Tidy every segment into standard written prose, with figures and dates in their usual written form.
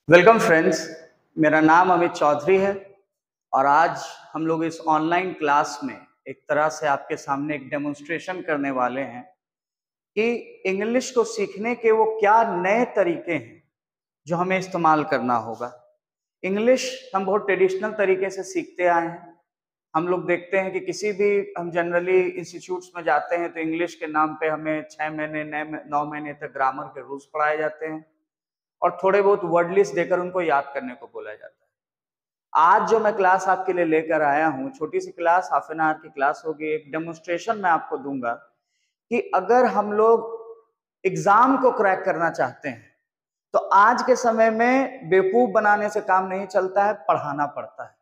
Welcome friends. मेरा नाम अमित चौधरी है और आज हम लोग इस ऑनलाइन क्लास में एक तरह से आपके सामने एक डेमोन्स्ट्रेशन करने वाले हैं कि इंग्लिश को सीखने के वो क्या नए तरीके हैं जो हमें इस्तेमाल करना होगा। इंग्लिश हम बहुत ट्रेडिशनल तरीके से सीखते आए हैं। हम लोग देखते हैं कि किसी भी हम जनरली इंस्टीट्यूट्स में जाते हैं तो इंग्लिश के नाम पे हमें 6 महीने 9 महीने तक ग्रामर के रूल्स पढ़ाए जाते हैं और थोड़े बहुत वर्ड लिस्ट देकर उनको याद करने को बोला जाता है। आज जो मैं क्लास आपके लिए लेकर आया हूँ, छोटी सी क्लास, हाफ एन आवर की क्लास होगी। एक डेमोन्स्ट्रेशन मैं आपको दूंगा कि अगर हम लोग एग्जाम को क्रैक करना चाहते हैं तो आज के समय में बेवकूफ बनाने से काम नहीं चलता है, पढ़ाना पड़ता है।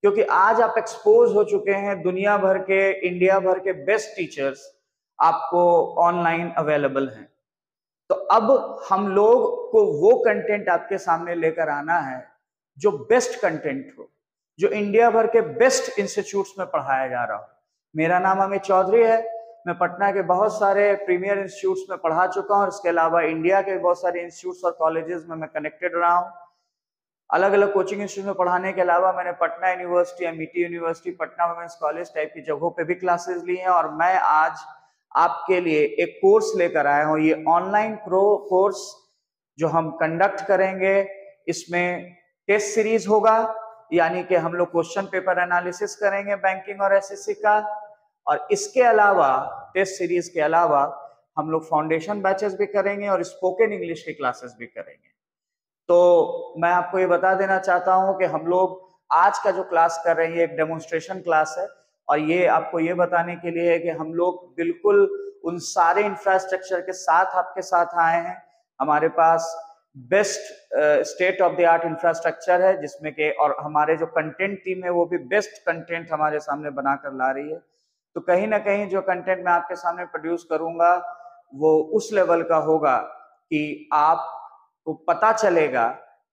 क्योंकि आज आप एक्सपोज हो चुके हैं, दुनिया भर के, इंडिया भर के बेस्ट टीचर्स आपको ऑनलाइन अवेलेबल हैं। तो अब हम लोग को वो कंटेंट आपके सामने लेकर आना है जो बेस्ट कंटेंट हो, जो इंडिया भर के बेस्ट इंस्टीट्यूट्स में पढ़ाया जा रहा हो। मेरा नाम अमित चौधरी है। मैं पटना के बहुत सारे प्रीमियर इंस्टीट्यूट्स में पढ़ा चुका हूँ और इसके अलावा इंडिया के बहुत सारे इंस्टीट्यूट्स और कॉलेजेस में मैं कनेक्टेड रहा हूँ। अलग अलग कोचिंग इंस्टीट्यूट में पढ़ाने के अलावा मैंने Patna university, MET university, Patna women's college type की जगहों पे भी क्लासेस ली हैं और मैं आज आपके लिए एक कोर्स लेकर आया हूँ। ये ऑनलाइन प्रो कोर्स जो हम कंडक्ट करेंगे, इसमें टेस्ट सीरीज होगा, यानी कि हम लोग क्वेश्चन पेपर एनालिसिस करेंगे बैंकिंग और एसएससी का। और इसके अलावा, टेस्ट सीरीज के अलावा, हम लोग फाउंडेशन बैचेस भी करेंगे और स्पोकन इंग्लिश की क्लासेस भी करेंगे। तो मैं आपको ये बता देना चाहता हूं कि हम लोग आज का जो क्लास कर रहे हैं ये एक डेमोन्स्ट्रेशन क्लास है और ये आपको ये बताने के लिए है कि हम लोग बिल्कुल उन सारे इंफ्रास्ट्रक्चर के साथ आपके साथ आए हैं। हमारे पास best state of the art infrastructure है जिसमें कि, और हमारे जो कंटेंट टीम है वो भी बेस्ट कंटेंट हमारे सामने बनाकर ला रही है। तो कहीं ना कहीं जो कंटेंट मैं आपके सामने प्रोड्यूस करूंगा वो उस लेवल का होगा कि आपको पता चलेगा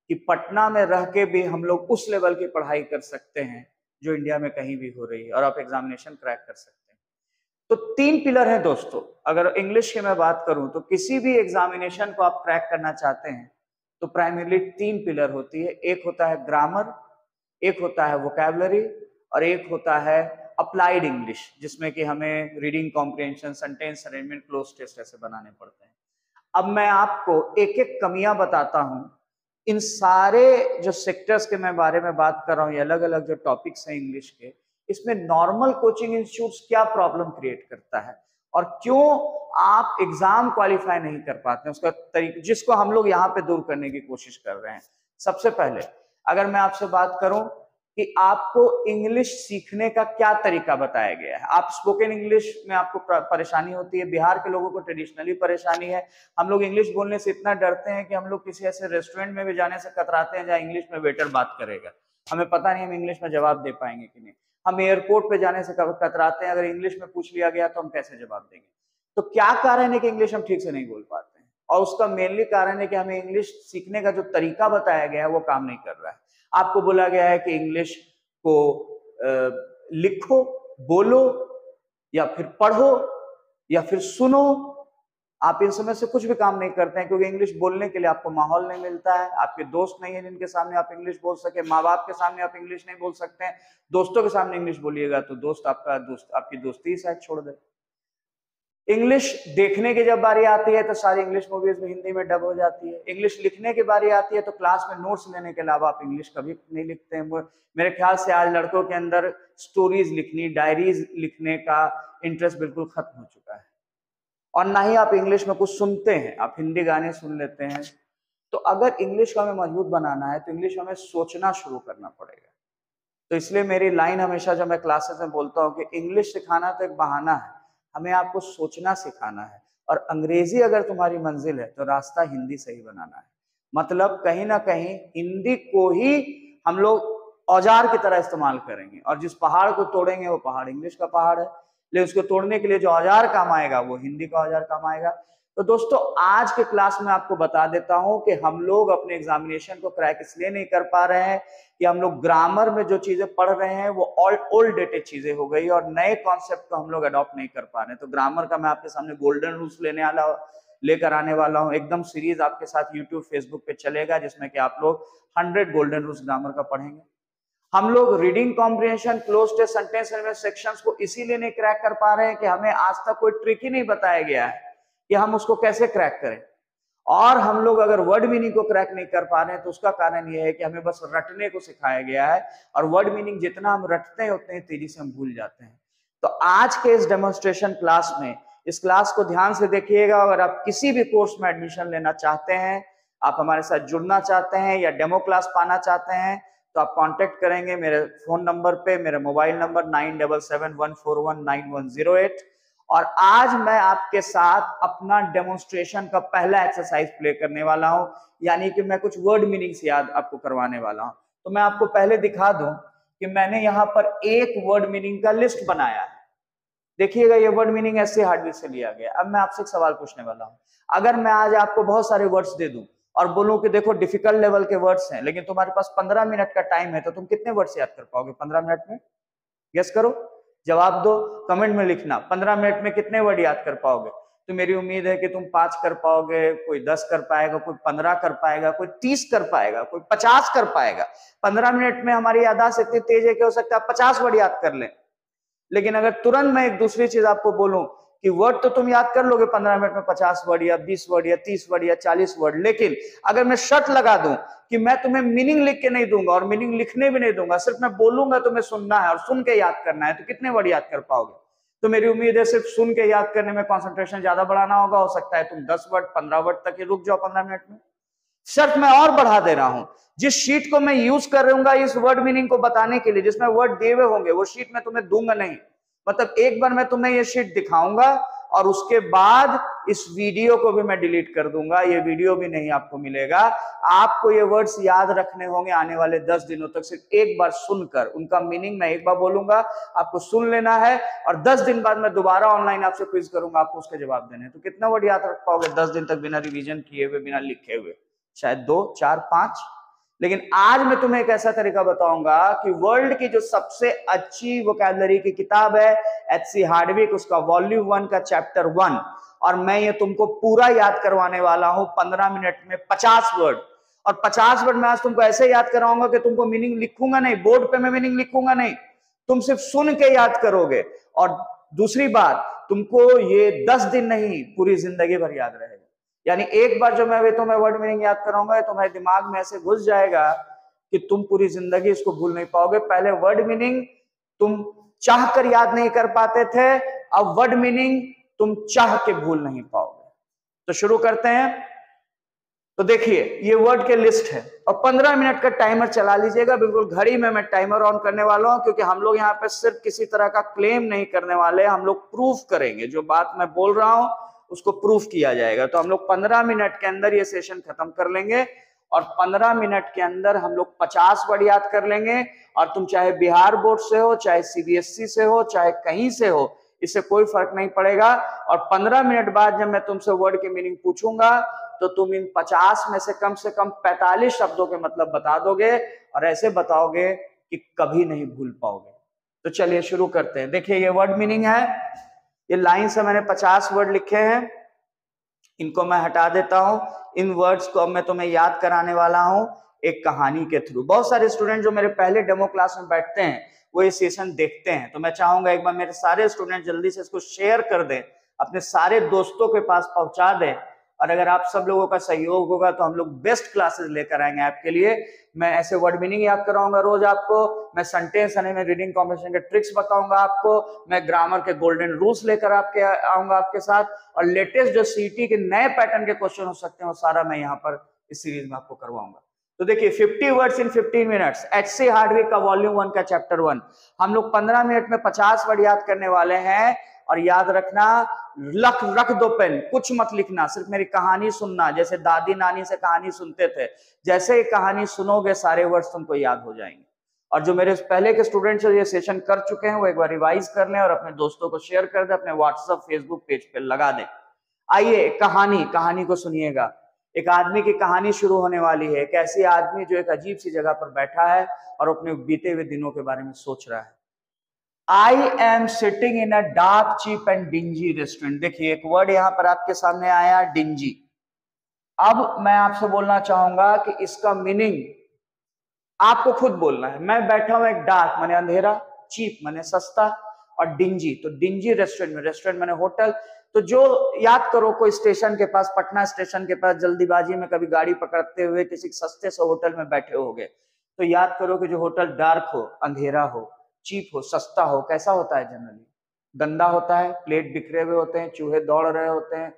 कि पटना में रह के भी हम लोग उस लेवल की पढ़ाई कर सकते हैं जो इंडिया में कहीं भी हो रही है और आप एग्जामिनेशन क्रैक कर सकते हैं। तो 3 पिलर हैं दोस्तों। अगर इंग्लिश की मैं बात करूं तो किसी भी एग्जामिनेशन को आप क्रैक करना चाहते हैं तो प्राइमरली 3 पिलर होती है। एक होता है ग्रामर, एक होता है वोकैबुलरी और एक होता है अप्लाइड इंग्लिश, जिसमें कि हमें reading comprehension, sentence arrangement, cloze test ऐसे बनाने पड़ते हैं। अब मैं आपको एक एक कमियां बताता हूं। इन सारे जो सेक्टर्स के मैं बारे में बात कर रहा हूं, ये अलग अलग जो टॉपिक्स हैं इंग्लिश के, इसमें नॉर्मल कोचिंग इंस्टीट्यूट्स क्या प्रॉब्लम क्रिएट करता है और क्यों आप एग्जाम क्वालिफाई नहीं कर पाते हैं, उसका तरीका, जिसको हम लोग यहाँ पे दूर करने की कोशिश कर रहे हैं। सबसे पहले अगर मैं आपसे बात करूं कि आपको इंग्लिश सीखने का क्या तरीका बताया गया है। आप स्पोकन इंग्लिश में आपको परेशानी होती है, बिहार के लोगों को ट्रेडिशनली परेशानी है। हम लोग इंग्लिश बोलने से इतना डरते हैं कि हम लोग किसी ऐसे रेस्टोरेंट में भी जाने से कतराते हैं जहाँ इंग्लिश में वेटर बात करेगा, हमें पता नहीं हम इंग्लिश में जवाब दे पाएंगे कि नहीं। हम एयरपोर्ट पे जाने से कतराते हैं, अगर इंग्लिश में पूछ लिया गया तो हम कैसे जवाब देंगे। तो क्या कारण है कि इंग्लिश हम ठीक से नहीं बोल पाते हैं, और उसका मेनली कारण है कि हमें इंग्लिश सीखने का जो तरीका बताया गया है वो काम नहीं कर रहा है। आपको बोला गया है कि इंग्लिश को लिखो, बोलो, या फिर पढ़ो, या फिर सुनो। आप इन समय से कुछ भी काम नहीं करते हैं क्योंकि इंग्लिश बोलने के लिए आपको माहौल नहीं मिलता है, आपके दोस्त नहीं है जिनके सामने आप इंग्लिश बोल सके, माँ बाप के सामने आप इंग्लिश नहीं बोल सकते हैं, दोस्तों के सामने इंग्लिश बोलिएगा तो दोस्त आपकी दोस्ती ही शायद छोड़ दे। इंग्लिश देखने की जब बारी आती है तो सारी इंग्लिश मूवीज में हिंदी में डब हो जाती है। इंग्लिश लिखने की बारी आती है तो क्लास में नोट्स लेने के अलावा आप इंग्लिश कभी नहीं लिखते हैं। मेरे ख्याल से आज लड़कों के अंदर स्टोरीज लिखनी, डायरीज लिखने का इंटरेस्ट बिल्कुल खत्म हो चुका है और ना ही आप इंग्लिश में कुछ सुनते हैं, आप हिंदी गाने सुन लेते हैं। तो अगर इंग्लिश को हमें मजबूत बनाना है तो इंग्लिश हमें सोचना शुरू करना पड़ेगा। तो इसलिए मेरी लाइन हमेशा जब मैं क्लासेस में बोलता हूँ कि इंग्लिश सिखाना तो एक बहाना है, हमें आपको सोचना सिखाना है। और अंग्रेजी अगर तुम्हारी मंजिल है तो रास्ता हिंदी से ही बनाना है। मतलब कहीं ना कहीं हिंदी को ही हम लोग औजार की तरह इस्तेमाल करेंगे और जिस पहाड़ को तोड़ेंगे वो पहाड़ इंग्लिश का पहाड़ है, लेकिन उसको तोड़ने के लिए जो औजार काम आएगा वो हिंदी का औजार काम आएगा। तो दोस्तों आज के क्लास में आपको बता देता हूं कि हम लोग अपने एग्जामिनेशन को क्रैक इसलिए नहीं कर पा रहे हैं कि हम लोग ग्रामर में जो चीजें पढ़ रहे हैं वो ओल्ड डेटेड चीजें हो गई और नए कॉन्सेप्ट को हम लोग अडॉप्ट नहीं कर पा रहे हैं। तो ग्रामर का मैं आपके सामने गोल्डन रूल्स लेने वाला लेकर आने वाला हूँ। एकदम सीरीज आपके साथ यूट्यूब फेसबुक पे चलेगा, जिसमें कि आप लोग 100 गोल्डन रूल्स ग्रामर का पढ़ेंगे। हम लोग reading comprehension, cloze test, sentence element sections को इसीलिए नहीं क्रैक कर पा रहे हैं कि हमें आज तक कोई ट्रिक ही नहीं बताया गया है कि हम उसको कैसे क्रैक करें। और हम लोग अगर वर्ड मीनिंग को क्रैक नहीं कर पा रहे हैं तो उसका कारण यह है कि हमें बस रटने को सिखाया गया है, और वर्ड मीनिंग जितना हम रटते हैं उतने तेजी से हम भूल जाते हैं। तो आज के इस डेमोन्स्ट्रेशन क्लास में, इस क्लास को ध्यान से देखिएगा। अगर आप किसी भी कोर्स में एडमिशन लेना चाहते हैं, आप हमारे साथ जुड़ना चाहते हैं या डेमो क्लास पाना चाहते हैं, तो आप कांटेक्ट करेंगे मेरे फोन नंबर पे, मेरे मोबाइल नंबर 9771419108। और आज मैं आपके साथ अपना डेमोन्स्ट्रेशन का पहला एक्सरसाइज प्ले करने वाला हूं, यानी कि मैं कुछ वर्ड मीनिंग्स याद आपको करवाने वाला हूं। तो मैं आपको पहले दिखा दूं कि मैंने यहां पर एक वर्ड मीनिंग का लिस्ट बनाया है। देखिएगा, ये वर्ड मीनिंग ऐसे हार्डवेयर से लिया गया। अब मैं आपसे एक सवाल पूछने वाला हूं। अगर मैं आज आपको बहुत सारे वर्ड्स दे दूं और बोलूं कि देखो डिफिकल्ट लेवल के वर्ड्स हैं, लेकिन तुम्हारे पास 15 मिनट का टाइम है, तो तुम कितने वर्ड्स याद कर पाओगे 15 मिनट में? गेस करो, जवाब दो, कमेंट में लिखना। 15 मिनट में कितने वर्ड याद कर पाओगे? तो मेरी उम्मीद है कि तुम 5 कर पाओगे, कोई 10 कर पाएगा, कोई 15 कर पाएगा, कोई 30 कर पाएगा, कोई 50 कर पाएगा। 15 मिनट में हमारी याददाश्त इतनी तेज है कि हो सकता है 50 वर्ड याद कर लें। लेकिन अगर तुरंत मैं एक दूसरी चीज आपको बोलूं कि वर्ड तो तुम याद कर लोगे 15 मिनट में 50 वर्ड या 20 वर्ड या 30 वर्ड या 40 वर्ड, लेकिन अगर मैं शर्त लगा दूं कि मैं तुम्हें मीनिंग लिख के नहीं दूंगा और मीनिंग लिखने भी नहीं दूंगा, सिर्फ मैं बोलूंगा, तुम्हें सुनना है और सुन के याद करना है, तो कितने वर्ड याद कर पाओगे? तो मेरी उम्मीद है सिर्फ सुन के याद करने में कॉन्सेंट्रेशन ज्यादा बढ़ाना होगा। हो सकता है तुम 10 वर्ड 15 वर्ड तक ही रुक जाओ 15 मिनट में। शर्त मैं और बढ़ा दे रहा हूं, जिस शीट को मैं यूज कर रहूंगा इस वर्ड मीनिंग को बताने के लिए, जिसमें वर्ड दिए हुए होंगे, वो शीट मैं तुम्हें दूंगा नहीं। मतलब एक बार मैं तुम्हें ये शीट दिखाऊंगा और उसके बाद इस वीडियो को भी मैं डिलीट कर दूंगा, ये वीडियो भी नहीं आपको मिलेगा। आपको ये वर्ड्स याद रखने होंगे आने वाले 10 दिनों तक, सिर्फ एक बार सुनकर। उनका मीनिंग मैं एक बार बोलूंगा, आपको सुन लेना है, और 10 दिन बाद मैं दोबारा ऑनलाइन आपसे क्विज करूंगा, आपको उसके जवाब देने हैं। तो कितना वर्ड याद रख पाओगे 10 दिन तक बिना रिवीजन किए हुए, बिना लिखे हुए? शायद 2, 4, 5। लेकिन आज मैं तुम्हें एक ऐसा तरीका बताऊंगा कि वर्ल्ड की जो सबसे अच्छी वोकैबुलरी की किताब है एच.सी. हार्डविक, उसका वॉल्यूम 1 का चैप्टर 1, और मैं ये तुमको पूरा याद करवाने वाला हूं 15 मिनट में 50 वर्ड। और 50 वर्ड मैं आज तुमको ऐसे याद कराऊंगा कि तुमको मीनिंग लिखूंगा नहीं, बोर्ड पे मैं मीनिंग लिखूंगा नहीं, तुम सिर्फ सुन के याद करोगे। और दूसरी बात, तुमको ये 10 दिन नहीं, पूरी जिंदगी भर याद रहेगा। यानी एक बार जो मैं तुम्हें वर्ड मीनिंग याद कराऊंगा, तुम्हारे दिमाग में ऐसे घुस जाएगा कि तुम पूरी जिंदगी इसको भूल नहीं पाओगे। पहले वर्ड मीनिंग तुम चाह कर याद नहीं कर पाते थे, अब वर्ड मीनिंग तुम चाह के भूल नहीं पाओगे। तो शुरू करते हैं। तो देखिए, ये वर्ड के लिस्ट है और 15 मिनट का टाइमर चला लीजिएगा। बिल्कुल घड़ी में मैं टाइमर ऑन करने वाला हूं, क्योंकि हम लोग यहाँ पे सिर्फ किसी तरह का क्लेम नहीं करने वाले, हम लोग प्रूफ करेंगे। जो बात मैं बोल रहा हूं उसको प्रूफ किया जाएगा। तो हम लोग 15 मिनट के अंदर ये सेशन खत्म कर लेंगे, और 15 मिनट के अंदर हम लोग 50 वर्ड याद कर लेंगे। और तुम चाहे बिहार बोर्ड से हो, चाहे सीबीएसई से हो, चाहे कहीं से हो, इससे कोई फर्क नहीं पड़ेगा। और 15 मिनट बाद जब मैं तुमसे वर्ड की मीनिंग पूछूंगा, तो तुम इन 50 में से कम 45 शब्दों के मतलब बता दोगे, और ऐसे बताओगे कि कभी नहीं भूल पाओगे। तो चलिए शुरू करते हैं। देखिए, ये वर्ड मीनिंग है, ये लाइन से मैंने 50 वर्ड लिखे हैं, इनको मैं हटा देता हूं। इन वर्ड्स को अब मैं तुम्हें याद कराने वाला हूं एक कहानी के थ्रू। बहुत सारे स्टूडेंट जो मेरे पहले डेमो क्लास में बैठते हैं वो ये सेशन देखते हैं, तो मैं चाहूंगा एक बार मेरे सारे स्टूडेंट जल्दी से इसको शेयर कर दें, अपने सारे दोस्तों के पास पहुंचा दें। और अगर आप सब लोगों का सहयोग होगा तो हम लोग बेस्ट क्लासेस लेकर आएंगे आपके लिए। मैं ऐसे वर्ड मीनिंग याद कराऊंगा रोज आपको, मैं सेंटेंस में रीडिंग कॉम्प्रिहेंशन के ट्रिक्स बताऊंगा आपको, मैं ग्रामर के गोल्डन रूल्स लेकर आपके आऊंगा आपके साथ, और लेटेस्ट जो सीटी के नए पैटर्न के क्वेश्चन हो सकते हैं वो सारा मैं यहाँ पर इस सीरीज में आपको करवाऊंगा। तो देखिए, 50 वर्ड्स इन 15 मिनट्स, एच.सी. हार्डविक का वॉल्यूम 1 का चैप्टर 1। हम लोग 15 मिनट में 50 वर्ड याद करने वाले हैं। और याद रखना, रख दो पेन, कुछ मत लिखना, सिर्फ मेरी कहानी सुनना। जैसे दादी नानी से कहानी सुनते थे, जैसे ही कहानी सुनोगे सारे वर्ड्स तुमको याद हो जाएंगे। और जो मेरे पहले के स्टूडेंट्स ये सेशन कर चुके हैं वो एक बार रिवाइज कर लें और अपने दोस्तों को शेयर कर दें, अपने व्हाट्सएप फेसबुक पेज पे लगा दें। आइए, कहानी को सुनिएगा। एक आदमी की कहानी शुरू होने वाली है। एक ऐसी आदमी जो एक अजीब सी जगह पर बैठा है और अपने बीते हुए दिनों के बारे में सोच रहा है। I am sitting in a dark cheap and dingy restaurant. देखिए एक वर्ड यहां पर आपके सामने आया, डिंजी। अब मैं आपसे बोलना चाहूंगा कि इसका मीनिंग आपको खुद बोलना है। मैं बैठा हूं एक डार्क माने अंधेरा, चीप माने सस्ता, और डिंजी तो डिंजी रेस्टोरेंट में, रेस्टोरेंट माने होटल। तो जो याद करो कोई स्टेशन के पास, पटना स्टेशन के पास जल्दीबाजी में कभी गाड़ी पकड़ते हुए किसी सस्ते से होटल में बैठे होगे, तो याद करो कि जो होटल डार्क हो, अंधेरा हो, चीप हो, सस्ता हो, कैसा होता है जनरली? गंदा होता है, प्लेट बिखरे हुए होते हैं, चूहे दौड़ रहे होते हैं,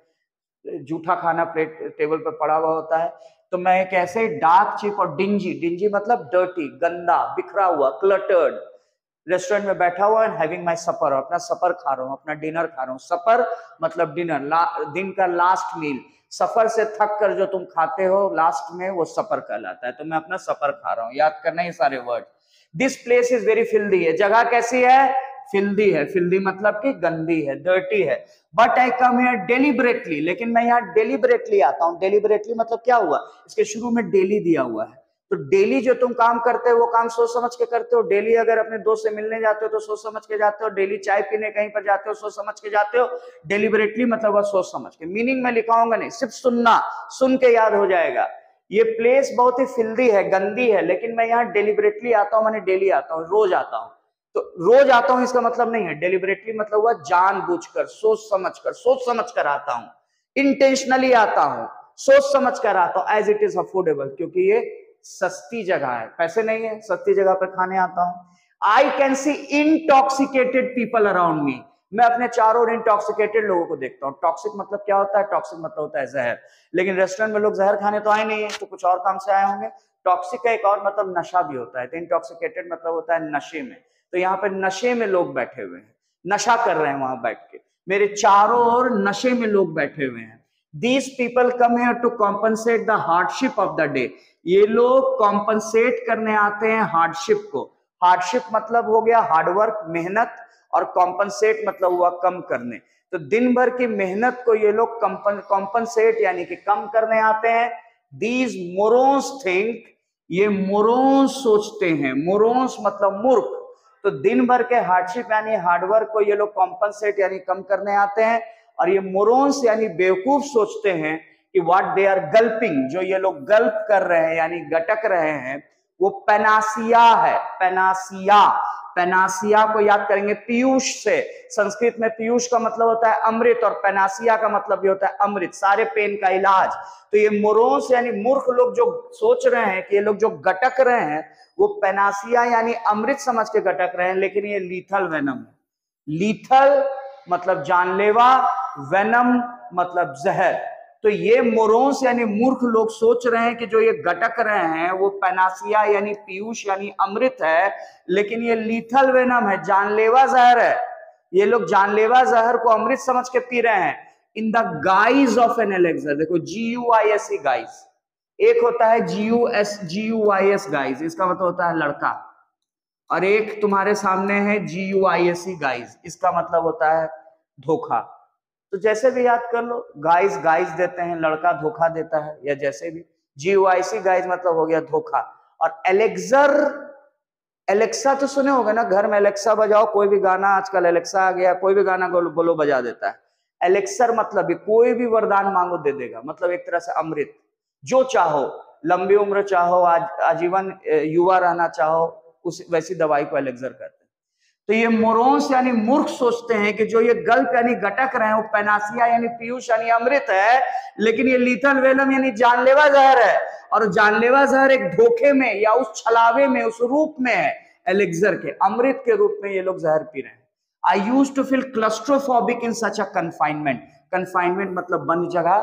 जूठा खाना प्लेट टेबल पर पड़ा हुआ होता है। तो मैं एक ऐसे डार्क चीप और डिंजी, डिंजी मतलब डर्टी, गंदा, बिखरा हुआ, क्लटर्ड रेस्टोरेंट में बैठा हुआ एंड हैविंग माय सपर, अपना सपर खा रहा हूँ, अपना डिनर खा रहा हूँ। सपर मतलब डिनर, दिन का लास्ट मील। सफर से थक कर जो तुम खाते हो लास्ट में, वो सपर कहलाता है। तो मैं अपना सपर खा रहा हूँ, याद करना ये सारे word. This place is very filthy है, जगह कैसी है? फिल्दी है। फिल्दी मतलब कि गंदी है, डर्टी है। But I come here deliberately, लेकिन मैं यहाँ डेलिबरेटली आता हूँ। डेलिबरेटली मतलब क्या हुआ? इसके शुरू में डेली दिया हुआ है। तो डेली जो तुम काम करते हो वो काम सोच समझ के करते हो। डेली अगर अपने दोस्त से मिलने जाते हो तो सोच समझ के जाते हो। डेली चाय पीने कहीं पर जाते हो सोच समझ के जाते हो। डेलिबरेटली मतलब वह सोच समझ के। मीनिंग में लिखाऊंगा नहीं, सिर्फ सुनना, सुन के याद हो जाएगा। ये प्लेस बहुत ही फिल्दी है, गंदी है, लेकिन मैं यहाँ डेलिबरेटली आता हूँ, मैंने डेली आता हूँ, रोज आता हूँ। तो रोज आता हूँ इसका मतलब नहीं है। डेलिबरेटली मतलब हुआ जानबूझकर, सोच समझ कर आता हूँ। इंटेंशनली आता हूँ, सोच समझ कर आता हूँ। एज इट इज अफोर्डेबल, क्योंकि ये सस्ती जगह है, पैसे नहीं है, सस्ती जगह पर खाने आता हूँ। I can see intoxicated people around me, मैं अपने चारों ओर इंटॉक्सिकेटेड लोगों को देखता हूँ। टॉक्सिक मतलब क्या होता है? टॉक्सिक मतलब होता है जहर। लेकिन रेस्टोरेंट में लोग जहर खाने तो आए नहीं है, तो कुछ और काम से आए होंगे। टॉक्सिक का एक और मतलब नशा भी होता है। तो इंटॉक्सिकेटेड मतलब होता है नशे में। तो यहाँ पे नशे में लोग बैठे हुए हैं, नशा कर रहे हैं वहां बैठ के। मेरे चारों ओर नशे में लोग बैठे हुए हैं। These people come here to compensate the hardship of the day. ये लोग कॉम्पनसेट करने आते हैं हार्डशिप को। हार्डशिप मतलब हो गया हार्डवर्क, मेहनत, और कॉम्पनसेट मतलब हुआ कम करने। तो दिन भर की मेहनत को ये लोग कॉम्पनसेट यानी कि कम करने आते हैं। These morons think, ये मोरोंस सोचते हैं। मोरोंस मतलब मूर्ख। तो दिन भर के हार्डशिप यानी हार्डवर्क को ये लोग कॉम्पनसेट यानी कम करने आते हैं। और ये मोरोंस यानी बेवकूफ सोचते हैं कि व्हाट दे आर गल्पिंग, जो ये लोग गल्प कर रहे हैं यानी गटक रहे हैं, वो पेनासिया है। पेनासिया, पेनासिया को याद करेंगे पीयूष से। संस्कृत में पीयूष का मतलब होता है अमृत, और पेनासिया का मतलब भी होता है अमृत, सारे पेन का इलाज। तो ये मोरोंस यानी मूर्ख लोग जो सोच रहे हैं कि ये लोग जो गटक रहे हैं वो पेनासिया यानी अमृत समझ के गटक रहे हैं, लेकिन ये लीथल वेनम है। लीथल मतलब जानलेवा, वेनम मतलब जहर। तो ये मोरोंस यानी मूर्ख लोग सोच रहे हैं कि जो ये गटक रहे हैं वो पेनासिया यानी पीयूष यानी अमृत है, लेकिन ये लीथल वेनम है, जानलेवा जहर है। ये लोग जानलेवा जहर को अमृत समझ के पी रहे हैं। In the guise of an elixir, देखो GUISE गाइज, एक होता है GUIS गाइज, इसका मतलब होता है लड़का, और एक तुम्हारे सामने है GUISE गाइज, इसका मतलब होता है धोखा। तो जैसे भी याद कर लो, गाइज गाइज देते हैं, लड़का धोखा देता है, या जैसे भी। GUISE गाइज मतलब हो गया धोखा। और एलेक्सर, एलेक्सा तो सुने होगे ना, घर में एलेक्सा बजाओ, कोई भी गाना, आजकल एलेक्सा आ गया, कोई भी गाना बोलो बजा देता है। एलेक्सर मतलब कोई भी वरदान मांगो दे देगा, मतलब एक तरह से अमृत। जो चाहो, लंबी उम्र चाहो, आजीवन युवा रहना चाहो, उस वैसी दवाई को एलेक्सर कहते हैं। तो ये मोरोंस यानी मूर्ख सोचते हैं कि जो ये गल्प यानी गटक रहे हैं वो पेनासिया यानी पीयूष यानी अमृत है, लेकिन ये लीथल वेनम यानी जानलेवा जहर है। और जानलेवा जहर एक धोखे में या उस छलावे में, उस रूप में है, एलेक्सर के, अमृत के रूप में ये लोग जहर पी रहे हैं। I used to feel claustrophobic in such a confinement. Confinement मतलब बंद जगह,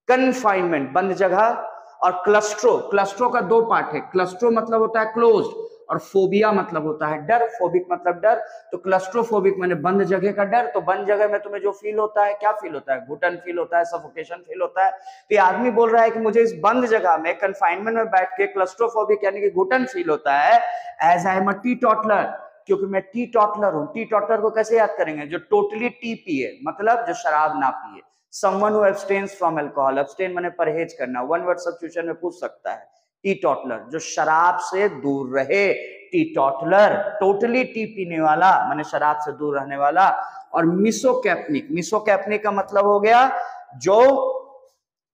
कन्फाइनमेंट बंद जगह, और क्लस्ट्रो, क्लस्ट्रो का दो पार्ट है। क्लस्ट्रो मतलब होता है क्लोज्ड, और फोबिया मतलब होता है डर, फोबिक मतलब डर। तो क्लस्ट्रोफोबिक माने बंद जगह का डर। तो बंद जगह में तुम्हें जो फील होता है, क्या फील होता है? घुटन फील होता है, सफोकेशन फील होता है। तो ये आदमी बोल रहा है कि मुझे इस बंद जगह में, कन्फाइनमेंट में बैठ के क्लस्ट्रोफोबिक यानी कि घुटन फील होता है। As I am a teetotaller, क्योंकि मैं टी टॉटलर हूं। टी टॉटलर को कैसे याद करेंगे? जो टोटली टी पिए, मतलब जो शराब ना पिए। Someone who abstains from alcohol, abstain माने परहेज करना, वन वर्ड सब्स्टिट्यूशन में पूछ सकता है टी टॉटलर, जो शराब से दूर रहे, टी टॉटलर टोटली टी पीने वाला माने शराब से दूर रहने वाला। और मिसोकैप्निक, मिसोकैप्निक का मतलब हो गया जो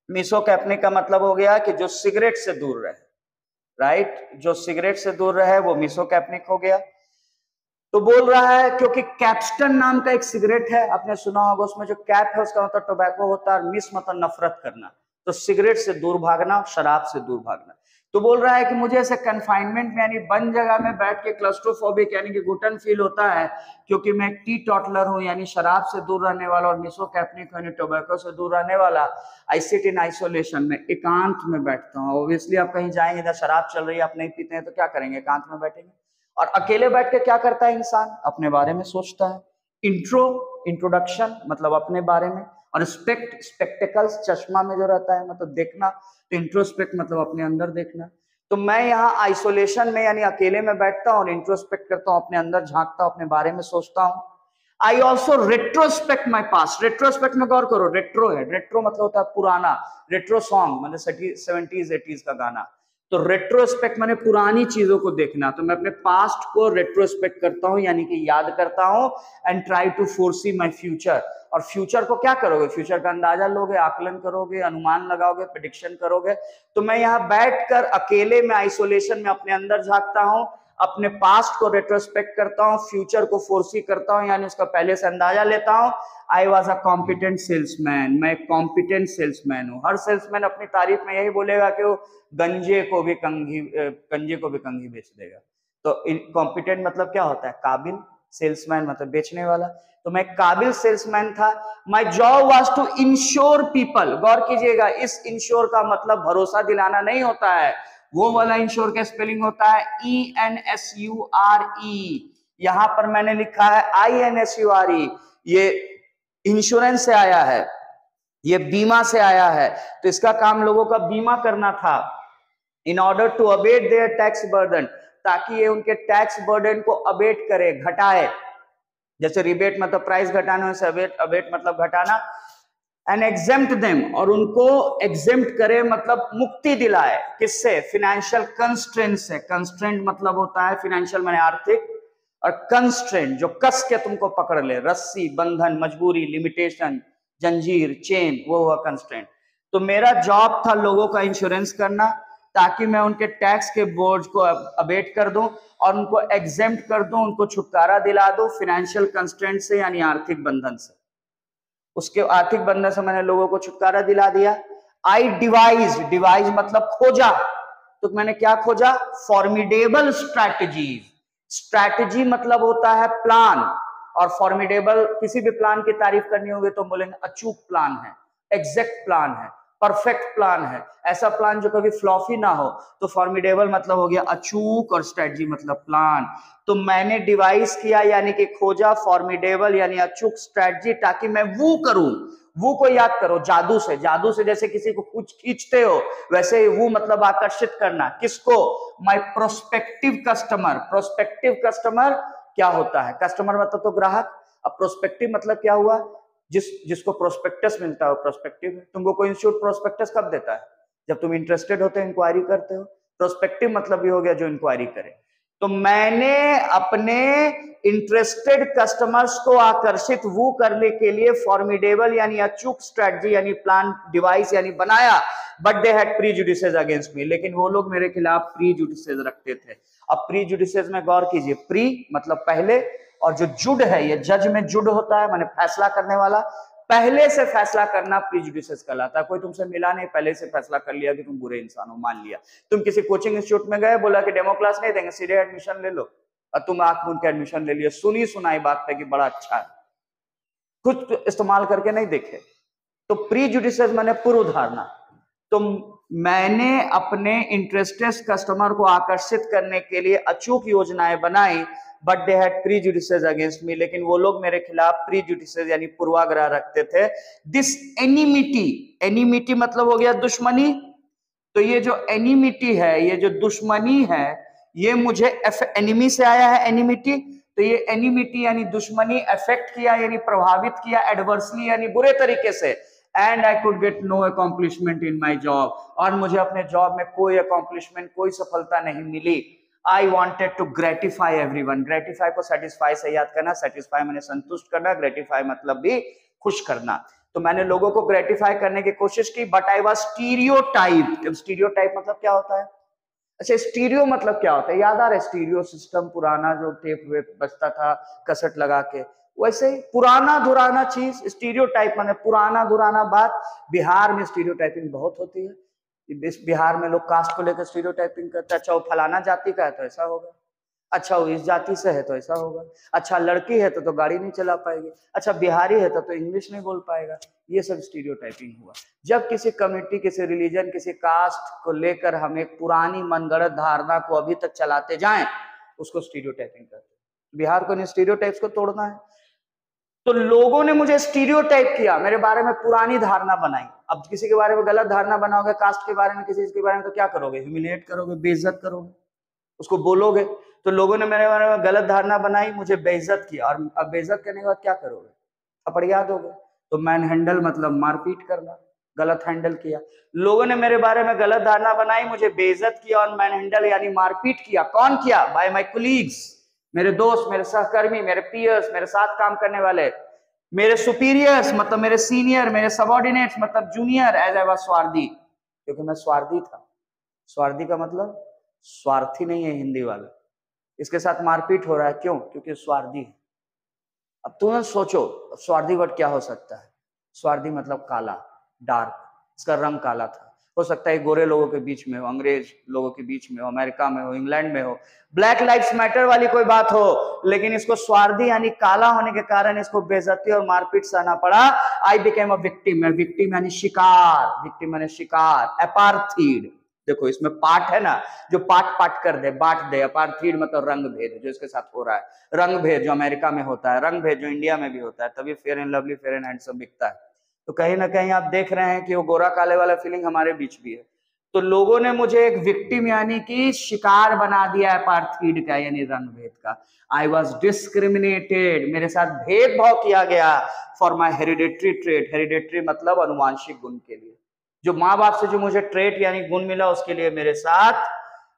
मिसोकैप्निक का मतलब हो गया कि जो सिगरेट से दूर रहे, राइट, जो सिगरेट से दूर रहे वो मिसोकैप्निक हो गया। तो बोल रहा है क्योंकि कैप्स्टन नाम का एक सिगरेट है, आपने सुना होगा, उसमें जो कैप है उसका मतलब टोबैको होता है, और मिस मतलब नफरत करना, तो सिगरेट से दूर भागना, शराब से दूर भागना। तो बोल रहा है कि मुझे ऐसे कन्फाइनमेंट में यानी बंद जगह में बैठ के क्लस्ट्रोफोबिक यानी कि घुटन फील होता है, क्योंकि मैं टी टॉटलर हूं यानी शराब से दूर रहने वाला, और मिसोकैप्निक यानी टोबैको से दूर रहने वाला। आई सिट इन आइसोलेशन, में एकांत में बैठता हूँ। ऑब्वियसली आप कहीं जाएंगे इधर शराब चल रही है, आप नहीं पीते हैं तो क्या करेंगे, एकांत में बैठेंगे। और अकेले बैठ के क्या करता है इंसान, अपने बारे में सोचता है। इंट्रोडक्शन मतलब अपने बारे में, और स्पेक्टेकल्स चश्मा में जो रहता है मतलब देखना, तो इंट्रोस्पेक्ट मतलब अपने अंदर देखना। तो मैं यहाँ आइसोलेशन में यानी अकेले में बैठता हूँ और इंट्रोस्पेक्ट करता हूँ, अपने अंदर झांकता हूँ, अपने बारे में सोचता हूँ। I also retrospect my past, retrospect में गौर करो, रेट्रो है, रेट्रो मतलब होता है पुराना, रेट्रो सॉन्ग मतलब 70s 80s का गाना, तो रेट्रोस्पेक्ट माने पुरानी चीजों को देखना। तो मैं अपने पास्ट को रेट्रोस्पेक्ट करता हूं यानी कि याद करता हूं, and try to foresee my future. और फ्यूचर को क्या करोगे, फ्यूचर का अंदाजा लोगे, आकलन करोगे, अनुमान लगाओगे, प्रेडिक्शन करोगे। तो मैं यहाँ बैठकर अकेले में आइसोलेशन में अपने अंदर झांकता हूं, अपने पास्ट को रेट्रोस्पेक्ट करता हूं, फ्यूचर को फोरसी करता हूं यानी उसका पहले से अंदाजा लेता हूं। आई वॉज अ कॉम्पिटेंट सेल्समैन, मैं कॉम्पिटेंट सेल्समैन हूं। हर सेल्समैन अपनी तारीफ में यही बोलेगा कि वो गंजे को भी कंघी बेच देगा। तो कॉम्पिटेंट मतलब क्या होता है, काबिल, सेल्समैन मतलब बेचने वाला। तो मैं काबिल सेल्समैन था। My job was to insure people, गौर कीजिएगा, इस इंश्योर का मतलब भरोसा दिलाना नहीं होता है, वो वाला इंश्योर का स्पेलिंग होता है ENSURE। यहां पर मैंने लिखा है INSURE, ये इंश्योरेंस से आया है, ये बीमा से आया है। तो इसका काम लोगों का बीमा करना था, in order to abate their tax burden, ताकि ये उनके टैक्स बर्डन को अबेट करे, घटाए। जैसे रिबेट मतलब प्राइस घटाना, वैसे अबेट मतलब घटाना। एंड एग्जेम्प्ट देम, और उनको एग्जेम्प्ट करे मतलब मुक्ति दिलाए, किससे, फाइनेंशियल कंस्ट्रेंट से। कंस्ट्रेंट मतलब होता है फाइनेंशियल माने आर्थिक, और कंस्ट्रेंट जो कस के तुमको पकड़ ले, रस्सी, बंधन, मजबूरी, लिमिटेशन, जंजीर, चेन, वो हुआ कंस्ट्रेंट। तो मेरा जॉब था लोगों का इंश्योरेंस करना, ताकि मैं उनके टैक्स के बोझ को अबेट कर दूं और उनको एग्जेम्प्ट कर दूं, उनको छुटकारा दिला दूं फाइनेंशियल कंस्ट्रेंट से यानी आर्थिक बंधन से। उसके आर्थिक बंधन से मैंने लोगों को छुटकारा दिला दिया। आई डिवाइज, डिवाइज मतलब खोजा, तो मैंने क्या खोजा, फॉर्मिडेबल स्ट्रैटेजीज। स्ट्रैटेजी मतलब होता है प्लान, और फॉर्मिडेबल किसी भी प्लान की तारीफ करनी होगी तो बोलेंगे अचूक प्लान है, एग्जैक्ट प्लान है, परफेक्ट प्लान है, ऐसा प्लान जो कभी फ्लॉफी ना हो। तो फॉर्मिडेबल मतलब हो गया अचूक, और स्ट्रेटजी मतलब प्लान। तो मैंने डिवाइस किया यानी कि खोजा, फॉर्मिडेबल यानी अचूक स्ट्रेटजी, ताकि मैं वो करूं। वो को याद करो, जादू से, जादू से जैसे किसी को कुछ खींचते हो, वैसे ही वो मतलब आकर्षित करना, किसको, my prospective customer. Prospective customer क्या होता है, कस्टमर मतलब तो ग्राहक, अब प्रोस्पेक्टिव मतलब क्या हुआ, जिसको प्रोस्पेक्टस मिलता है प्रोस्पेक्टिव है। तुमको कोई इंस्टीट्यूट प्रोस्पेक्टस कब देता है, जब तुम इंटरेस्टेड होते हो, इंक्वायरी करते हो। प्रोस्पेक्टिव मतलब भी हो गया जो इंक्वायरी करे। तो मैंने अपने इंटरेस्टेड कस्टमर्स को आकर्षित वो करने के लिए फॉर्मिडेबल यानी अचूक स्ट्रेटजी यानी प्लान, डिवाइस यानी बनाया, but they had prejudices against me, लेकिन वो लोग मेरे खिलाफ प्रीजुडिसेस रखते थे। अब प्रीजुडिसेस में गौर कीजिए, प्री मतलब पहले, और जो जुड है ये जज में जुड होता है, माने फैसला करने वाला, पहले से फैसला करना प्रीजुडिसेस कहलाता है। कोई तुमसे मिला नहीं, पहले से फैसला कर लिया कि तुम बुरे इंसान हो, मान लिया। तुम किसी कोचिंग इंस्टीट्यूट में गए, बोला कि डेमो क्लास नहीं देंगे, सीधे एडमिशन ले लो, और तुम आंख मूंद के एडमिशन ले लिया, सुनी सुनाई बात पे कि बड़ा अच्छा है, कुछ इस्तेमाल करके नहीं देखे। तो प्रीजुडिसेस माने पूर्व धारणा। तो मैंने अपने इंटरेस्टेड कस्टमर को आकर्षित करने के लिए अचूक योजनाएं बनाई, but they had prejudices against me, लेकिन वो लोग मेरे खिलाफ प्रीजुडिसेस यानी पूर्वाग्रह रखते थे। दिस एनिमिटी, एनिमिटी मतलब हो गया दुश्मनी। तो ये जो एनिमिटी है, ये जो दुश्मनी है, ये मुझे एनिमी से आया है, एनिमिटी। तो ये एनिमिटी यानी दुश्मनी अफेक्ट किया यानी प्रभावित किया, एडवर्सली यानी बुरे तरीके से, and I could get no accomplishment in my job, और मुझे अपने जॉब में कोई अकॉम्प्लिशमेंट, कोई सफलता नहीं मिली। I wanted to gratify everyone. Gratify को सेटिस्फाई से याद करना, सेटिस्फाई मैंने संतुष्ट करना, ग्रेटिफाई मतलब भी खुश करना। तो मैंने लोगों को ग्रेटिफाई करने की कोशिश की, but I was stereotype. Stereotype मतलब क्या होता है? अच्छा, स्टीरियो मतलब क्या होता है? याद आ रहा है स्टीरियो सिस्टम, पुराना जो टेप वेप बजता था कसट लगा के, वैसे ही पुराना धुराना चीज स्टीरियोटाइप माने पुराना धुराना बात। बिहार में स्टीरियोटाइपिंग बहुत होती है। बिहार में लोग कास्ट को लेकर स्टीरियोटाइपिंग करते हैं। अच्छा वो फलाना जाति का है तो ऐसा होगा, अच्छा वो इस जाति से है तो ऐसा होगा, अच्छा लड़की है तो गाड़ी नहीं चला पाएगी, अच्छा बिहारी है तो इंग्लिश नहीं बोल पाएगा। ये सब स्टीरियोटाइपिंग हुआ। जब किसी कम्युनिटी, किसी रिलीजन, किसी कास्ट को लेकर हम एक पुरानी मनगढ़ंत धारणा को अभी तक चलाते जाएं, उसको स्टीरियोटाइपिंग कहते हैं। बिहार को इन स्टीरियोटाइप्स को तोड़ना है। तो लोगों ने मुझे स्टीरियोटाइप किया, मेरे बारे में पुरानी धारणा बनाई। अब किसी के बारे में गलत धारणा बनाओगे, कास्ट के बारे में, किसी के बारे में, तो क्या करोगे? ह्यूमिलिएट करोगे, बेइज्जत करोगे, उसको बोलोगे। तो लोगों ने मेरे बारे में गलत धारणा बनाई, मुझे बेइज्जत किया, और अब बेइज्जत करने के बाद क्या करोगे? थपड़िया दोगे। तो मैन हैंडल मतलब मारपीट करना, गलत हैंडल किया। लोगों ने मेरे बारे में गलत धारणा बनाई, मुझे बेइज्जत किया और मैन हैंडल यानी मारपीट किया। कौन किया? बाय माय कोलीग्स, मेरे दोस्त, मेरे सहकर्मी, मेरे पीयर्स, मेरे साथ काम करने वाले, मेरे सुपीरियर्स मतलब मेरे सीनियर, मेरे सबऑर्डिनेट्स मतलब जूनियर। एज आई वाज स्वार्थी, क्योंकि मैं स्वार्थी था। स्वार्थी का मतलब स्वार्थी नहीं है हिंदी वाला। इसके साथ मारपीट हो रहा है, क्यों? क्योंकि स्वार्थी है। अब तुम सोचो स्वार्थी वर्ड क्या हो सकता है? स्वार्थी मतलब काला, डार्क, इसका रंग काला था। हो सकता है गोरे लोगों के बीच में हो, अंग्रेज लोगों के बीच में हो, अमेरिका में हो, इंग्लैंड में हो, ब्लैक लाइव्स मैटर वाली कोई बात हो, लेकिन इसको स्वार्थी यानी काला होने के कारण इसको बेइज्जती और मारपीट सहना पड़ा। I became a victim. Victim यानी शिकार, विक्टिम यानी शिकार। अपार्थीड, देखो इसमें पाठ है ना, जो पाठ पाठ कर दे, बांट दे। अपार्थीड मतलब रंग भेद, जो इसके साथ हो रहा है। रंग भेद जो अमेरिका में होता है, रंग भेद जो इंडिया में भी होता है, तभी fair and lovely, fair and handsome बिकता है। तो कहीं ना कहीं आप देख रहे हैं कि वो गोरा काले वाला फीलिंग हमारे बीच भी है। तो लोगों ने मुझे एक विक्टिम यानी कि शिकार बना दिया अपार्थीड का, यानी रंग भेद का। आई वॉज डिस्क्रिमिनेटेड, मेरे साथ भेदभाव किया गया for my hereditary trait. Hereditary मतलब अनुवांशिक गुण के लिए, जो माँ बाप से जो मुझे ट्रेट यानी गुण मिला, उसके लिए मेरे साथ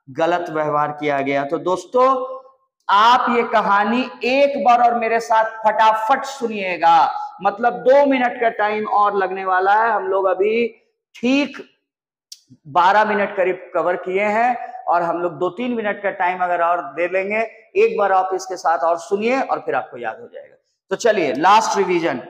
गलत व्यवहार किया गया। तो दोस्तों आप ये कहानी एक बार और मेरे साथ फटाफट सुनिएगा, मतलब 2 मिनट का टाइम और लगने वाला है। हम लोग अभी ठीक 12 मिनट करीब कवर किए हैं, और हम लोग 2-3 मिनट का टाइम अगर और दे लेंगे, एक बार आप इसके साथ और सुनिए और फिर आपको याद हो जाएगा। तो चलिए last revision.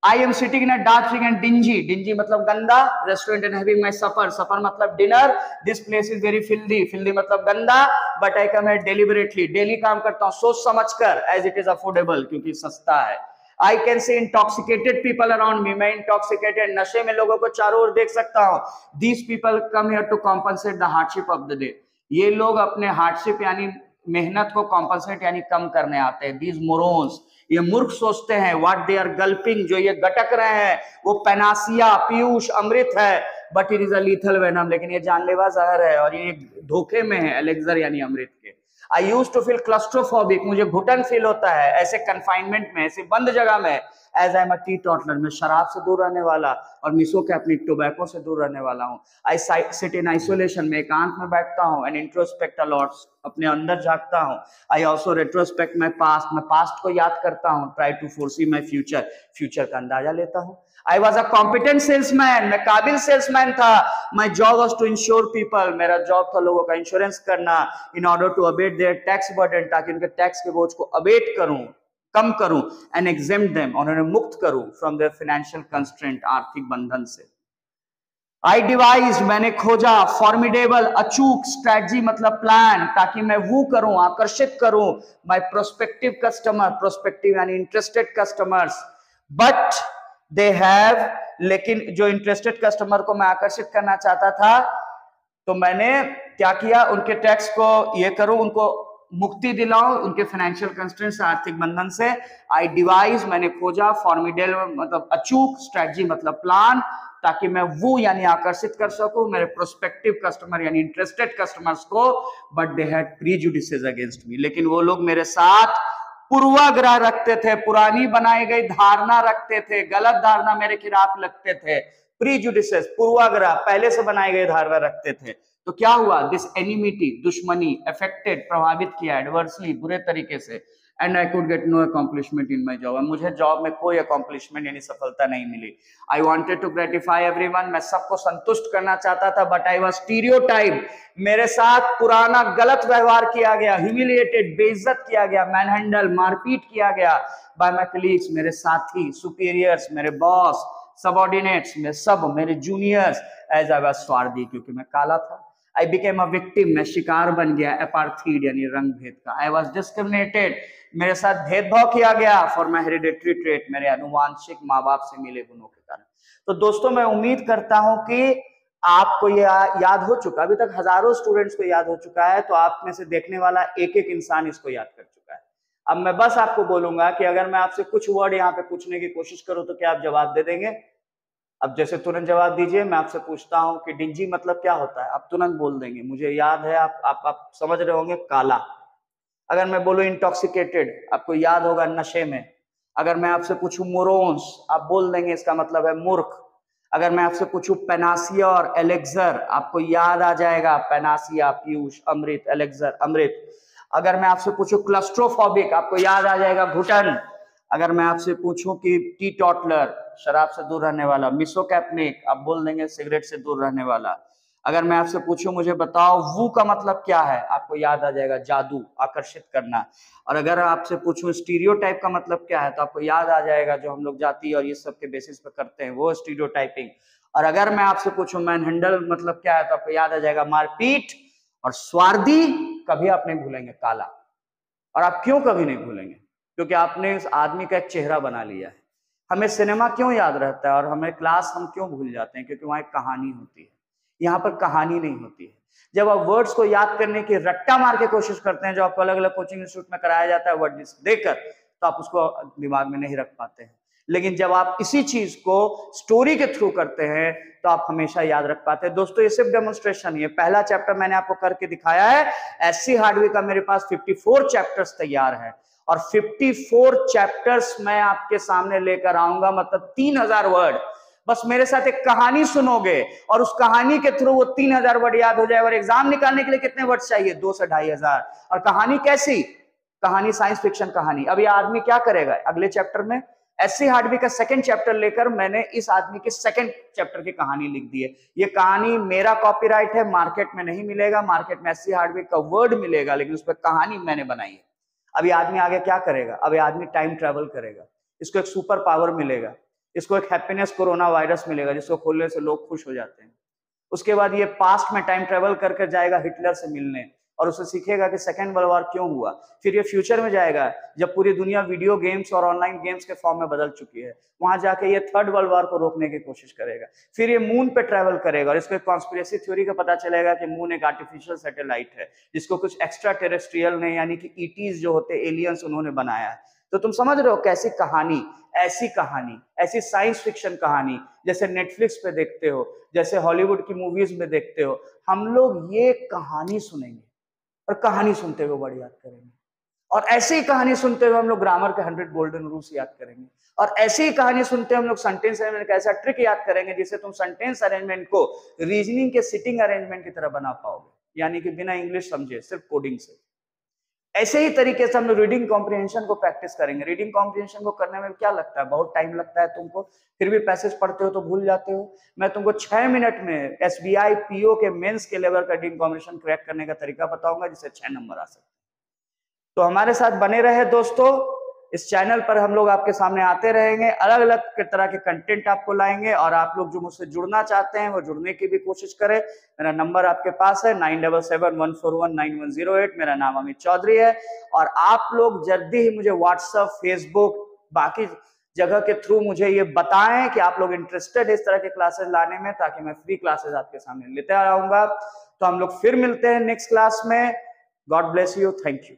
I am sitting in a dark and dingy. Dingy मतलब गंदा restaurant and having my supper. Supper मतलब dinner. This place is very filthy. Filthy मतलब गंदा. But I come here deliberately. Daily काम करता हूँ सोच समझकर, as it is affordable, क्योंकि सस्ता है। I can see intoxicated people around me. मैं intoxicated नशे में लोगों को चारों ओर देख सकता हूँ। These people come here to compensate the hardship of the day. ये लोग अपने हार्डशिप यानी मेहनत को कॉम्पनसेट यानी कम करने आते हैं। These morons, ये मूर्ख सोचते हैं। व्हाट दे आर गल्पिंग, जो ये गटक रहे हैं वो पेनासिया, पीयूष, अमृत है, but it is a lethal venom, लेकिन ये जानलेवा जहर है और ये धोखे में है, एलेक्सर यानी अमृत के। I used to feel claustrophobic, मुझे घुटन फील होता है ऐसे कन्फाइनमेंट में, ऐसे बंद जगह में। एज आई एम अ टीटॉटलर, मैं शराब से दूर रहने वाला और मिसो के अपनी टोबैको से दूर रहने वाला हूँ। आई सिट इन आइसोलेशन, में एकांत में बैठता हूँ। एंड इंट्रोस्पेक्ट अ लॉट, अपने अंदर झांकता हूँ। I also retrospect my past, मैं पास्ट को याद करता हूँ। Try to foresee my future, future का अंदाजा लेता हूँ। I was a competent salesman, मैं काबिल सेल्समैन था। My job was to insure people, मेरा जॉब था लोगों का इंश्योरेंस करना। In order to abate their tax burden, ताकि उनके टैक्स के बोझ को अबेट करूं, कम करूं। एंड एग्जेम्प्ट देम, और उन्हें मुक्त करूं फ्रॉम देयर फाइनेंशियल कंस्ट्रेंट, आर्थिक बंधन से। आई डिवाइज, मैंने खोजा। फॉर्मिडेबल, अचूक। स्ट्रेटजी मतलब प्लान, ताकि मैं वो करूं, आकर्षित करूं माय प्रोस्पेक्टिव कस्टमर, प्रोस्पेक्टिव यानी interested customers. But they have, लेकिन जो इंटरेस्टेड कस्टमर को मैं आकर्षित करना चाहता था, तो मैंने क्या किया, उनके टैक्स को ये करूं, उनको मुक्ति दिलाऊं उनके फाइनेंशियल कंस्ट्रेंट से, आर्थिक बंधन से। आई डिवाइज, मैंने खोजा। फॉर्मिडेबल मतलब अचूक। स्ट्रेटजी मतलब प्लान, ताकि मैं वो यानी आकर्षित कर सकूं मेरे प्रोस्पेक्टिव कस्टमर यानी इंटरेस्टेड कस्टमर्स को। But they had prejudices against me, लेकिन वो लोग मेरे साथ पूर्वाग्रह रखते थे, पुरानी बनाई गई धारणा रखते थे, गलत धारणा मेरे खिलाफ लगते थे, प्रीजुडिसेस, पूर्वाग्रह, पहले से बनाई गई धारणा रखते थे। तो क्या हुआ, दिस एनिमिटी, दुश्मनी, अफेक्टेड, प्रभावित किया एडवर्सली, बुरे तरीके से, and I could get no accomplishment in my job, मुझे जॉब में कोई अकॉम्प्लिशमेंट यानी सफलता नहीं मिली। I wanted to gratify everyone, मैं सबको संतुष्ट करना चाहता था, बट आई वॉज स्टीरियोटाइप, मेरे साथ पुराना गलत व्यवहार किया गया, ह्यूमिलिएटेड, बेइज्जत किया गया, मैनहैंडल, मारपीट किया गया बाय माय कलीग्स, मेरे साथी, सुपीरियर्स, मेरे बॉस, सबऑर्डिनेट्स में सब, मेरे जूनियर्स, एज आई वाज स्वार्थी, क्योंकि मैं काला था। आई बिकेम अ विक्टिम, मैं शिकार बन गया, अपार्थीड यानी रंग भेद का। आई वाज डिस्क्रिमिनेटेड, मेरे साथ भेदभाव किया गया फॉर माय हेरिडिटरी ट्रेट, मेरे अनुवांशिक माँ बाप से मिले गुणों के कारण। तो दोस्तों मैं उम्मीद करता हूं कि आपको ये याद हो चुका, अभी तक हजारों स्टूडेंट्स को याद हो चुका है, तो आप में से देखने वाला एक एक इंसान इसको याद कर चुका है। अब मैं बस आपको बोलूंगा कि अगर मैं आपसे कुछ वर्ड यहाँ पे पूछने की कोशिश करूं तो क्या आप जवाब दे देंगे? अब जैसे तुरंत जवाब दीजिए। मैं आपसे पूछता हूं कि डिंजी मतलब क्या होता है, आप तुरंत बोल देंगे मुझे याद है, आप समझ रहे होंगे, काला। अगर मैं बोलूं इंटॉक्सिकेटेड, आपको याद होगा नशे में। अगर मैं आपसे पूछूं मोरोन्स, आप बोल देंगे इसका मतलब है मूर्ख। अगर मैं आपसे पूछूं पेनासिया और एलेक्सर, आपको याद आ जाएगा पेनासिया पीयूष, अमृत, एलेक्सर अमृत। अगर मैं आपसे पूछूं क्लस्ट्रोफोबिक, आपको याद आ जाएगा घुटन। अगर मैं आपसे पूछूं कि टी टॉटलर, शराब से दूर रहने वाला, मिसोकैप्निक, आप बोल देंगे सिगरेट से दूर रहने वाला। अगर मैं आपसे पूछूं मुझे बताओ वू का मतलब क्या है, आपको याद आ जाएगा जादू, आकर्षित करना। और अगर आपसे पूछूं स्टीरियोटाइप का मतलब क्या है, तो आपको याद आ जाएगा जो हम लोग जाति और ये सब के बेसिस पे करते हैं वो स्टीरियोटाइपिंग। और अगर मैं आपसे पूछूं मैनहैंडल मतलब क्या है, तो आपको याद आ जाएगा मारपीट। और स्वार्थी कभी आप नहीं भूलेंगे, काला। और आप क्यों कभी नहीं भूलेंगे? क्योंकि आपने उस आदमी का एक चेहरा बना लिया है। हमें सिनेमा क्यों याद रहता है और हमें क्लास हम क्यों भूल जाते हैं? क्योंकि वहां एक कहानी होती है, यहाँ पर कहानी नहीं होती है। जब आप वर्ड्स को याद करने की रट्टा मार के कोशिश करते हैं, जो आपको अलग अलग कोचिंग इंस्टीट्यूट में कराया जाता है वर्ड लिस्ट देकर, तो आप उसको दिमाग में नहीं रख पाते हैं। लेकिन जब आप इसी चीज को स्टोरी के थ्रू करते हैं तो आप हमेशा याद रख पाते हैं। दोस्तों ये सिर्फ डेमोन्स्ट्रेशन, ये पहला चैप्टर मैंने आपको करके दिखाया है। एससी हार्डवे का मेरे पास 54 चैप्टर्स तैयार है और 54 चैप्टर्स मैं आपके सामने लेकर आऊंगा, मतलब 3000 वर्ड। बस मेरे साथ एक कहानी सुनोगे और उस कहानी के थ्रू वो 3000 वर्ड याद हो जाए। और एग्जाम निकालने के लिए कितने वर्ड चाहिए? 2 से 2500। और कहानी कैसी कहानी? साइंस फिक्शन कहानी। अब ये आदमी क्या करेगा अगले चैप्टर में? एससी हार्डवे का सेकंड चैप्टर लेकर मैंने इस आदमी के सेकंड चैप्टर की कहानी लिख दी है। ये कहानी मेरा कॉपीराइट है, मार्केट में नहीं मिलेगा। मार्केट में एससी हार्डवे का वर्ड मिलेगा, लेकिन उस पर कहानी मैंने बनाई है। अब ये आदमी आगे क्या करेगा? अब ये आदमी टाइम ट्रेवल करेगा, इसको एक सुपर पावर मिलेगा, इसको एक हैप्पीनेस कोरोना वायरस मिलेगा जिसको खोलने से लोग खुश हो जाते हैं। उसके बाद ये पास्ट में टाइम ट्रेवल करके जाएगा हिटलर से मिलने और उसे सीखेगा कि सेकेंड वर्ल्ड वॉर क्यों हुआ। फिर ये फ्यूचर में जाएगा जब पूरी दुनिया वीडियो गेम्स और ऑनलाइन गेम्स के फॉर्म में बदल चुकी है, वहां जाके ये थर्ड वर्ल्ड वॉर को रोकने की कोशिश करेगा। फिर ये मून पे ट्रेवल करेगा और इसको एक कॉन्स्पिरेसी थ्योरी का पता चलेगा कि मून एक आर्टिफिशियल सैटेलाइट है जिसको कुछ एक्स्ट्रा टेरेस्ट्रियल ने यानी कि ईटीज जो होते एलियंस उन्होंने बनाया है। तो तुम समझ रहे हो कैसी कहानी, ऐसी कहानी, ऐसी साइंस फिक्शन कहानी जैसे नेटफ्लिक्स पे देखते हो, जैसे हॉलीवुड की मूवीज में देखते हो, हम लोग ये कहानी सुनेंगे और कहानी सुनते हुए वर्ड याद करेंगे। और ऐसी ही कहानी सुनते हुए हम लोग ग्रामर के 100 गोल्डन रूल्स याद करेंगे। और ऐसी ही कहानी सुनते हुए हम लोग सेंटेंस अरेंजमेंट का ऐसा ट्रिक याद करेंगे जिससे तुम सेंटेंस अरेंजमेंट को रीजनिंग के सिटिंग अरेंजमेंट की तरह बना पाओगे, यानी कि बिना इंग्लिश समझे, सिर्फ कोडिंग से। ऐसे ही तरीके से हम लोग रीडिंग कॉम्प्रिहेंशन को प्रैक्टिस करेंगे। रीडिंग कॉम्प्रिहेंशन को करने में क्या लगता है? बहुत टाइम लगता है तुमको, फिर भी पैसेज पढ़ते हो तो भूल जाते हो। मैं तुमको 6 मिनट में एसबीआई पीओ के मेंस के लेवल का रीडिंग कॉम्प्रिहेंशन क्रैक करने का तरीका बताऊंगा जिससे 6 नंबर आ सकते। तो हमारे साथ बने रहे दोस्तों। इस चैनल पर हम लोग आपके सामने आते रहेंगे, अलग अलग तरह के कंटेंट आपको लाएंगे। और आप लोग जो मुझसे जुड़ना चाहते हैं वो जुड़ने की भी कोशिश करें। मेरा नंबर आपके पास है 9771419108। मेरा नाम अमित चौधरी है। और आप लोग जल्दी ही मुझे व्हाट्सएप, फेसबुक, बाकी जगह के थ्रू मुझे ये बताएं कि आप लोग इंटरेस्टेड है इस तरह के क्लासेस लाने में, ताकि मैं फ्री क्लासेस आपके सामने लेते आऊंगा। तो हम लोग फिर मिलते हैं नेक्स्ट क्लास में। God bless you, thank you.